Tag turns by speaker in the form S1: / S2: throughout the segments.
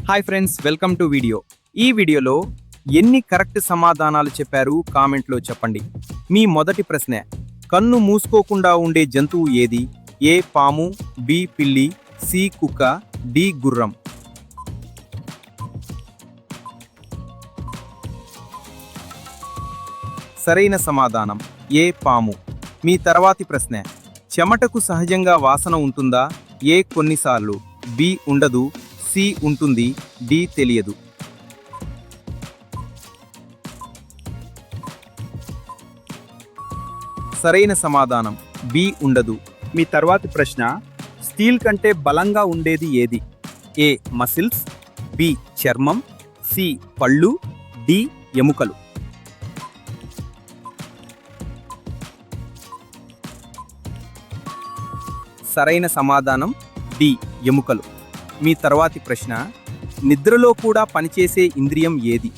S1: Hi friends, welcome to video. ఈ వీడియోలో ఎన్ని కరెక్ట్ సమాధానాలు చెప్పారు కామెంట్లో చెప్పండి. మీ మొదటి ప్రశ్న, కన్ను మూసుకోకుండా ఉండే జంతువు ఏది? ఏ పాము, బి పిల్లి, సి కుక్క, డి గుర్రం. సరైన సమాధానం ఏ పాము. మీ తర్వాతి ప్రశ్న, చెమటకు సహజంగా వాసన ఉంటుందా? ఏ కొన్నిసార్లు, బి ఉండదు, సి ఉంటుంది, డి తెలియదు. సరైన సమాధానం బి ఉండదు.
S2: మీ తర్వాతి ప్రశ్న, స్టీల్ కంటే బలంగా ఉండేది ఏది? ఏ మసిల్స్, బి చర్మం, సి పళ్ళు, డి ఎముకలు.
S1: సరైన సమాధానం డి ఎముకలు. మీ తర్వాతి ప్రశ్న, నిద్రలో కూడా పనిచేసే ఇంద్రియం ఏది?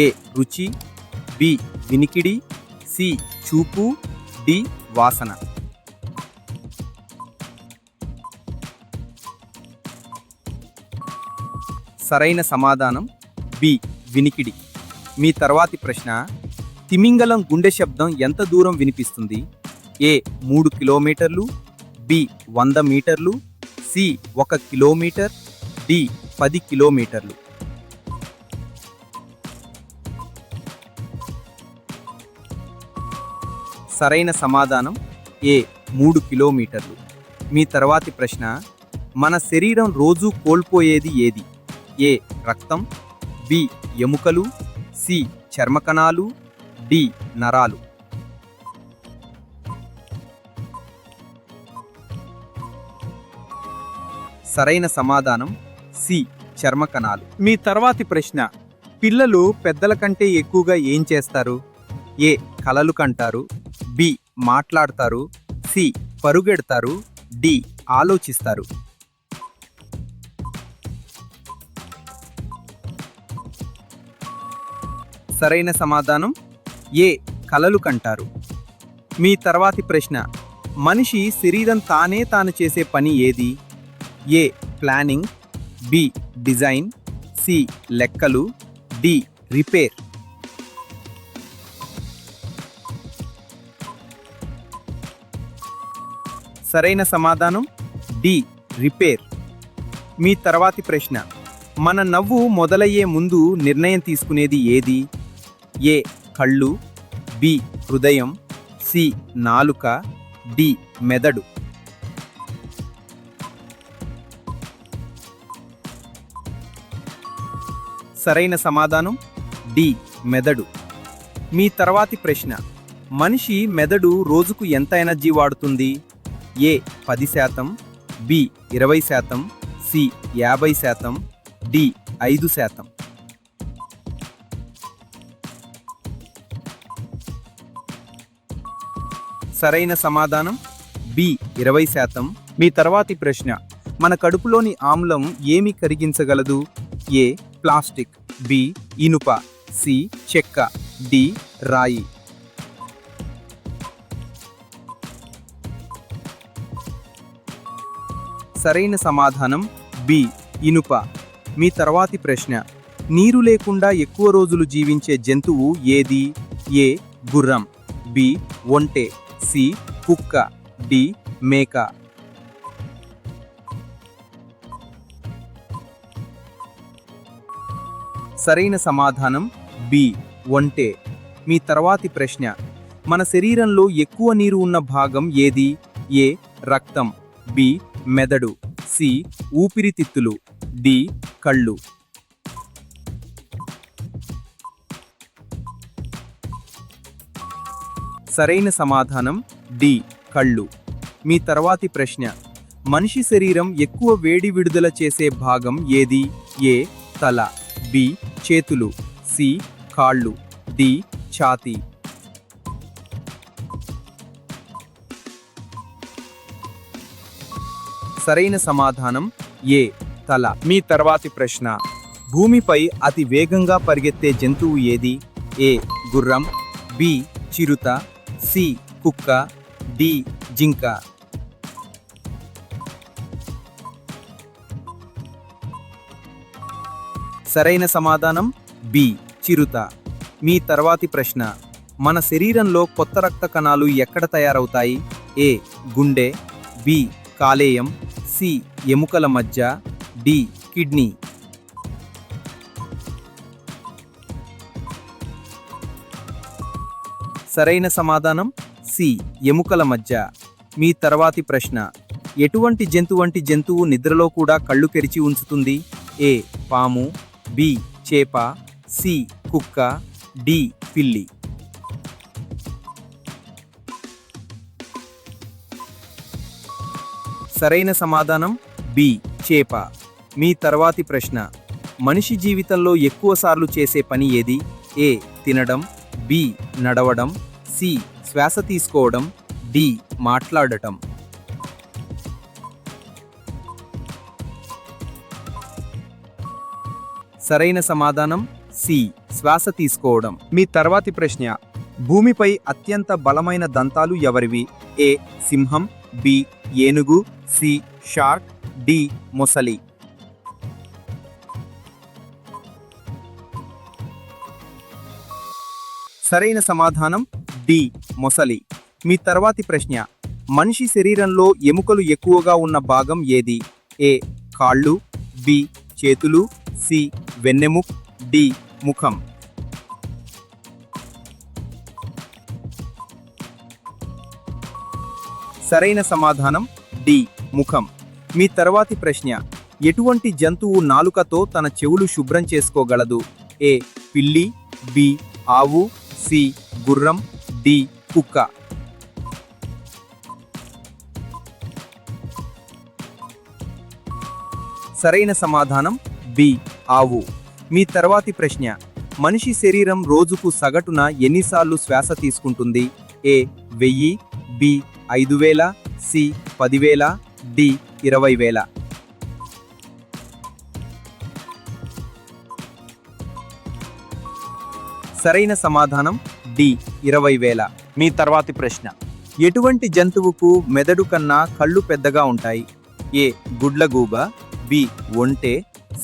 S1: ఏ రుచి, బి వినికిడి, సి చూపు, డి వాసన. సరైన సమాధానం బి వినికిడి. మీ తర్వాతి ప్రశ్న, తిమింగలం గుండె శబ్దం ఎంత దూరం వినిపిస్తుంది? ఏ 3 కిలోమీటర్లు, బి 100 మీటర్లు, సి 1 కిలోమీటర్, డి 10 కిలోమీటర్లు. సరైన సమాధానం ఏ 3 కిలోమీటర్లు. మీ తర్వాతి ప్రశ్న, మన శరీరం రోజు కోల్పోయేది ఏది? ఏ రక్తం, బి ఎముకలు, సి చర్మకణాలు, డి నరాలు. సరైన సమాధానం సి చర్మకణాలు. మీ తర్వాతి ప్రశ్న, పిల్లలు పెద్దల కంటే ఎక్కువగా ఏం చేస్తారు? ఏ కలలు కంటారు, బి మాట్లాడతారు, సి పరుగెడతారు, డి ఆలోచిస్తారు. సరైన సమాధానం ఏ కలలు కంటారు. మీ తర్వాతి ప్రశ్న, మనిషి శరీరం తాను చేసే పని ఏది? ఏ ప్లానింగ్, బి డిజైన్, సి లెక్కలు, డి రిపేర్. సరైన సమాధానం డి రిపేర్. మీ తర్వాతి ప్రశ్న, మన నవ్వు మొదలయ్యే ముందు నిర్ణయం తీసుకునేది ఏది? ఏ కళ్ళు, బి హృదయం, సి నాలుక, డి మెదడు. సరైన సమాధానం డి మెదడు. మీ తర్వాతి ప్రశ్న, మనిషి మెదడు రోజుకు ఎంత ఎనర్జీ వాడుతుంది? ఏ 10%, బి 20%, సి 50%, డి 5%. సరైన సమాధానం బి 20%. మీ తర్వాతి ప్రశ్న, మన కడుపులోని ఆమ్లం ఏమి కరిగించగలదు? ఏ ప్లాస్టిక్, బి ఇనుప, సి చెక్క, డి రాయి. సరైన సమాధానం బి ఇనుప. మీ తర్వాతి ప్రశ్న, నీరు లేకుండా ఎక్కువ రోజులు జీవించే జంతువు ఏది? ఏ గుర్రం, బి ఒంటె, సి కుక్క, డి మేక. సరైన సమాధానం బి ఒంటె. మీ తర్వాతి ప్రశ్న, మన శరీరంలో ఎక్కువ నీరు ఉన్న భాగం ఏది? ఏ రక్తం, బి మెదడు, సి ఊపిరితిత్తులు, డి కళ్ళు. సరైన సమాధానం డి కళ్ళు. మీ తర్వాతి ప్రశ్న, మనిషి శరీరం ఎక్కువ వేడి విడుదల చేసే భాగం ఏది? ఏ తల, బి చేతులు, సి కాళ్ళు, డి ఛాతీ. సరైన సమాధానం ఏ తల. మీ తర్వాతి ప్రశ్న, భూమిపై అతి వేగంగా పరిగెత్తే జంతువు ఏది? ఏ గుర్రం, బి చిరుత, సి కుక్క, డి జింక. సరైన సమాధానం బి చిరుత. మీ తర్వాతి ప్రశ్న, మన శరీరంలో కొత్త రక్త కణాలు ఎక్కడ తయారవుతాయి? ఏ గుండె, బి కాలేయం, సి ఎముకల మధ్య, డి కిడ్నీ. సరైన సమాధానం సి ఎముకల మధ్య. మీ తర్వాతి ప్రశ్న, ఎటువంటి జంతువు నిద్రలో కూడా కళ్ళు తెరిచి ఉంచుతుంది? ఏ పాము, బి చేప, సి కుక్క, డి పిల్లి. సరైన సమాధానం బి చేప. మీ తర్వాతి ప్రశ్న, మనిషి జీవితంలో ఎక్కువసార్లు చేసే పని ఏది? ఏ తినడం, బి నడవడం, సి శ్వాస తీసుకోవడం, డి మాట్లాడటం. సరైన సమాధానం సి శ్వాస తీసుకోవడం. మీ తర్వాతి ప్రశ్న, భూమిపై అత్యంత బలమైన దంతాలు ఎవరివి? ఏ సింహం, బి ఏనుగు, సి షార్క్, డి మొసలి. సరైన సమాధానం డి మొసలి. మీ తర్వాతి ప్రశ్న, మనిషి శరీరంలో ఎముకలు ఎక్కువగా ఉన్న భాగం ఏది? ఏ కాళ్ళు, బి చేతులు, సి వెన్నెముక, డి ముఖం. సరైన సమాధానం డి ముఖం. మీ తర్వాతి ప్రశ్న, ఎటువంటి జంతువు నాలుకతో తన చెవులు శుభ్రం చేసుకోగలదు? ఏ పిల్లి, బి ఆవు, సి గుర్రం, డి కుక్క. సరైన సమాధానం బి ఆవు. మీ తర్వాతి ప్రశ్న, మనిషి శరీరం రోజుకు సగటున ఎన్నిసార్లు శ్వాస తీసుకుంటుంది? ఏ 1000, బి 5000, సి 10,000, డి 20,000. సరైన సమాధానం డి 20,000. మీ తర్వాతి ప్రశ్న, ఎటువంటి జంతువుకు మెదడు కన్నా కళ్ళు పెద్దగా ఉంటాయి? ఏ గుడ్లగూబ, బి ఒంటె,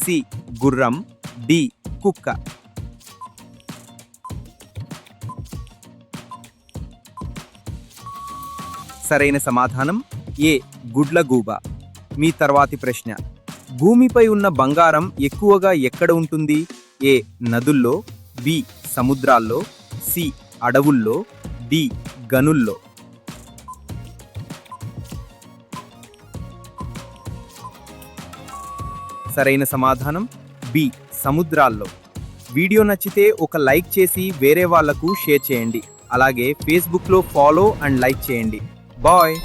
S1: సి గుర్రం, డి కుక్క. సరైన సమాధానం ఏ గుడ్లగూబ. మీ తర్వాతి ప్రశ్న, భూమిపై ఉన్న బంగారం ఎక్కువగా ఎక్కడ ఉంటుంది? ఏ నదుల్లో, బి సముద్రాల్లో, సి అడవుల్లో, డి గనుల్లో. సరైన సమాధానం బి సముద్రాల్లో. వీడియో నచ్చితే ఒక లైక్ చేసి వేరే వాళ్లకు షేర్ చేయండి. అలాగే ఫేస్బుక్లో ఫాలో అండ్ లైక్ చేయండి. బాయ్.